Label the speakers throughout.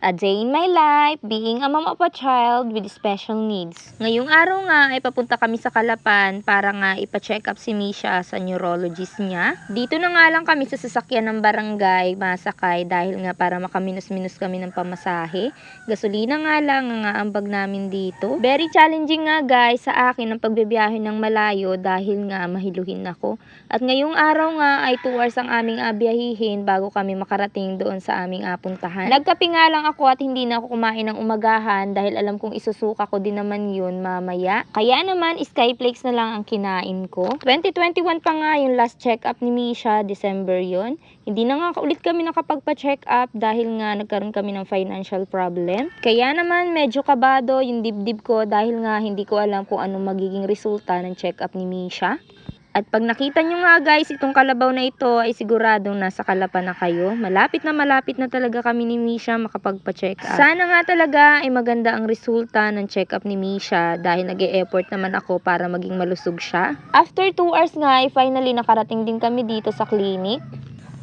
Speaker 1: A day in my life, being a mom of a child with special needs. Ngayong araw nga ay papunta kami sa Calapan para nga ipa-check up si Misha sa neurologist niya. Dito na nga lang kami sa sasakyan ng barangay masakay dahil nga para makaminus-minus kami ng pamasahe. Gasolina nga lang ang aambag namin dito. Very challenging nga guys sa akin ang pagbibiyahe ng malayo dahil nga mahiluhin ako. At ngayong araw nga ay 2 hours ang aming abiyahihin bago kami makarating doon sa aming apuntahan. Nagkape nga lang ako at hindi na ako kumain ng umagahan dahil alam kong isusuka ko din naman yun mamaya. Kaya naman Skyflakes na lang ang kinain ko. 2021 pa nga yung last check-up ni Misha, December yun. Hindi na nga ulit kami nakapagpa-check up dahil nga nagkaroon kami ng financial problem. Kaya naman medyo kabado yung dibdib ko dahil nga hindi ko alam kung anong magiging resulta ng check-up ni Misha. At pag nakita nyo nga guys, itong kalabaw na ito ay siguradong nasa Calapan na kayo. Malapit na talaga kami ni Misha makapagpa-check up. Sana nga talaga ay maganda ang resulta ng check up ni Misha dahil nag-e-effort naman ako para maging malusog siya. After 2 hours nga ay finally nakarating din kami dito sa clinic.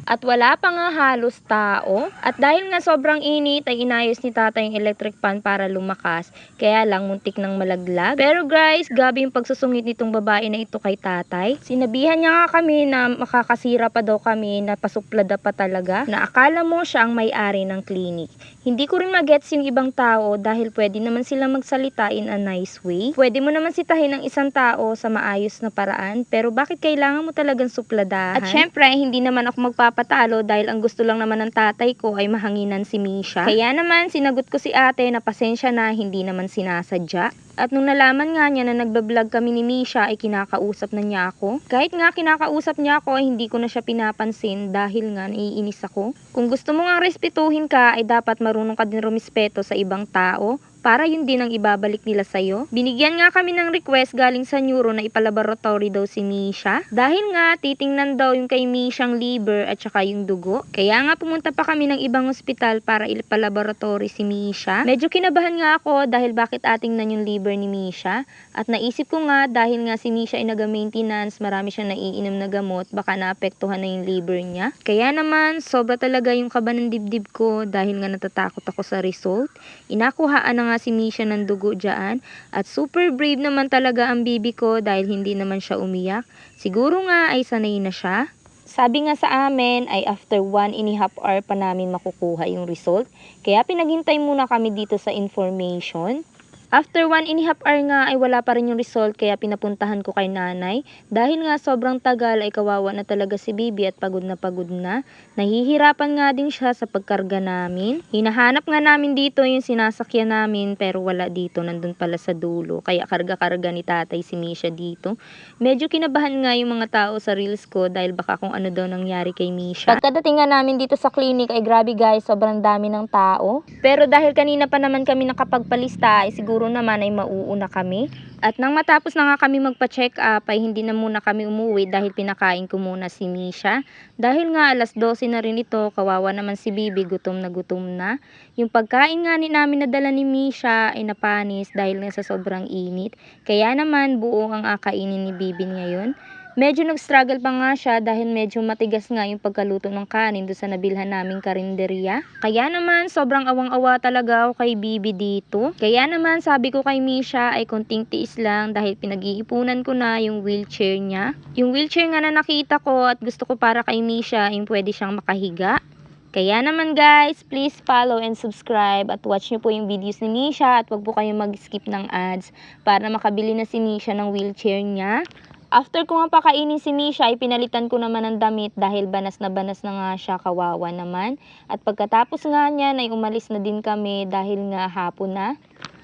Speaker 1: At wala pa nga halos tao. At dahil nga sobrang init ay inayos ni tatay yung electric fan para lumakas. Kaya lang muntik ng malaglag. Pero guys, gabi yung pagsusungit nitong babae na ito kay tatay. Sinabihan niya nga kami na makakasira pa daw kami, na pasuplada pa talaga. Na akala mo siya ang may-ari ng clinic. Hindi ko rin magets yung ibang tao dahil pwede naman silang magsalita in a nice way. Pwede mo naman sitahin ng isang tao sa maayos na paraan. Pero bakit kailangan mo talagang supladahan? At syempre, hindi naman ako magpapatalo dahil ang gusto lang naman ng tatay ko ay mahanginan si Misha. Kaya naman sinagot ko si ate na pasensya na, hindi naman sinasadya. At nung nalaman nga niya na nagbablog kami ni Misha ay kinakausap na niya ako. Kahit nga kinakausap niya ako ay hindi ko na siya pinapansin dahil nga naiinis ako. Kung gusto mo nga respetuhin ka ay dapat marunong ka din rumispeto sa ibang tao para yun din ang ibabalik nila sa'yo. Binigyan nga kami ng request galing sa neuro na ipalaboratory daw si Misha. Dahil nga titingnan daw yung kay Mishang liver at saka yung dugo. Kaya nga pumunta pa kami ng ibang ospital para ipalaboratory si Misha. Medyo kinabahan nga ako dahil bakit atingnan yung liver ni Misha. At naisip ko nga dahil nga si Misha ay naga-maintenance, marami siyang naiinom na gamot, baka naapektuhan na yung liver niya. Kaya naman sobra talaga yung kaba ng dibdib ko dahil nga natatakot ako sa result. Inakuhaan na nga si Misha ng dugo dyan. At super brave naman talaga ang bibi ko dahil hindi naman siya umiyak. Siguro nga ay sanay na siya. Sabi nga sa amin ay after 1.5 hour pa namin makukuha yung result. Kaya pinaghintay muna kami dito sa information. After 1.5 hour nga ay wala pa rin yung result kaya pinapuntahan ko kay nanay. Dahil nga sobrang tagal ay kawawa na talaga si Bibi at pagod na pagod na. Nahihirapan nga din siya sa pagkarga namin. Hinahanap nga namin dito yung sinasakyan namin pero wala dito, nandun pala sa dulo. Kaya karga-karga ni tatay si Misha dito. Medyo kinabahan nga yung mga tao sa reels ko dahil baka kung ano daw nangyari kay Misha. Pagkadating nga namin dito sa clinic ay grabe guys, sobrang dami ng tao. Pero dahil kanina pa naman kami nakapagpalista ay siguro naman ay mauuna kami. At nang matapos na nga kami magpa-check up ay hindi na muna kami umuwi dahil pinakain ko muna si Misha. Dahil nga alas 12 na rin ito, kawawa naman si Bibi, gutom na gutom na. Yung pagkain nga namin nadala ni Misha ay napanis dahil nga sa sobrang init. Kaya naman buo ang akainin ni Bibi ngayon. Medyo nag-struggle pa nga siya dahil medyo matigas nga yung pagkaluto ng kanin doon sa nabilhan naming karinderya. Kaya naman sobrang awang-awa talaga ako kay Bibi dito. Kaya naman sabi ko kay Misha ay konting tiis lang dahil pinag-iipunan ko na yung wheelchair niya. Yung wheelchair nga na nakita ko at gusto ko para kay Misha yung pwede siyang makahiga. Kaya naman guys, please follow and subscribe at watch nyo po yung videos ni Misha at wag po kayong mag-skip ng ads para makabili na si Misha ng wheelchair niya. After ko nga pakainin si Misha ay pinalitan ko naman ng damit dahil banas na nga siya, kawawa naman. At pagkatapos nga niyan ay umalis na din kami dahil nga hapon na.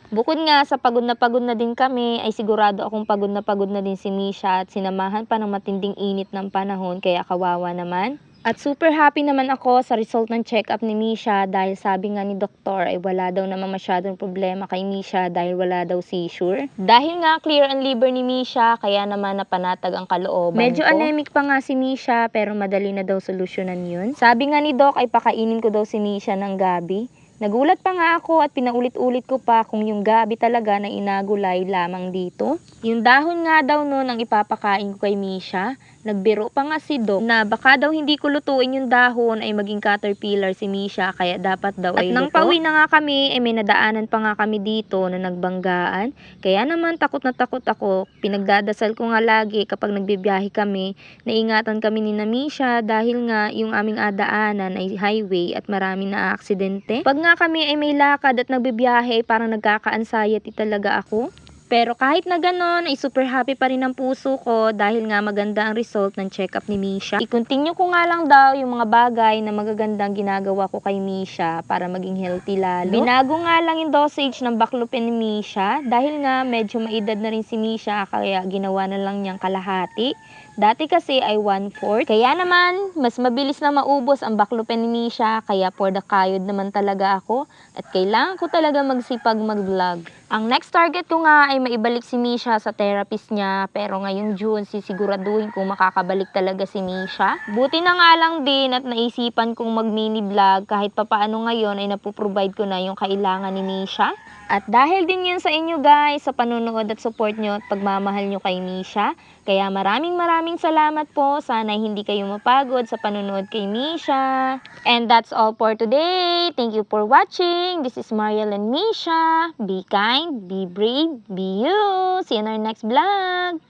Speaker 1: Bukod nga sa pagod na din kami ay sigurado akong pagod na din si Misha at sinamahan pa ng matinding init ng panahon kaya kawawa naman. At super happy naman ako sa result ng check-up ni Misha dahil sabi nga ni doktor ay wala daw naman masyadong problema kay Misha dahil wala daw seizure. Dahil nga clear ang liver ni Misha kaya naman napanatag ang kalooban ko. Medyo anemic pa nga si Misha pero madali na daw solusyonan yun. Sabi nga ni doc ay pakainin ko daw si Misha ng gabi. Nagulat pa nga ako at pinaulit-ulit ko pa kung yung gabi talaga na inagulay lamang dito. Yung dahon nga daw nun ang ipapakain ko kay Misha. Nagbiro pa nga si Doc na baka daw hindi ko lutuin yung dahon ay maging caterpillar si Misha, kaya dapat daw ay luto. At nang pauwi na nga kami, may nadaanan pa nga kami dito na nagbanggaan. Kaya naman takot na takot ako. Pinagdadasal ko nga lagi kapag nagbibiyahe kami, naingatan kami ni Misha dahil nga yung aming adaanan ay highway at marami na aksidente. Pag nga kami ay may lakad at nagbibiyahe, parang nagkaka-anxiety talaga ako. Pero kahit na ganon, ay super happy pa rin ang puso ko dahil nga maganda ang result ng check-up ni Misha. I-continue ko nga lang daw yung mga bagay na magagandang ginagawa ko kay Misha para maging healthy lalo. Binago nga lang yung dosage ng baclofen ni Misha dahil nga medyo maedad na rin si Misha, kaya ginawa na lang niyang kalahati. Dati kasi ay 1/4. Kaya naman, mas mabilis na maubos ang baclofen ni Misha, kaya for the kayod naman talaga ako at kailangan ko talaga magsipag mag-vlog. Ang next target ko nga ay maibalik si Misha sa therapist niya, pero ngayong June sisiguraduhin kung makakabalik talaga si Misha. Buti na nga lang din at naisipan kong mag-mini vlog kahit papaano ngayon ay napoprovide ko na yung kailangan ni Misha. At dahil din yun sa inyo guys, sa panunood at support nyo at pagmamahal nyo kay Misha. Kaya maraming salamat po. Sana hindi kayo mapagod sa panunood kay Misha. And that's all for today. Thank you for watching. This is Mariel and Misha. Be kind, be brave, be you. See you in our next vlog.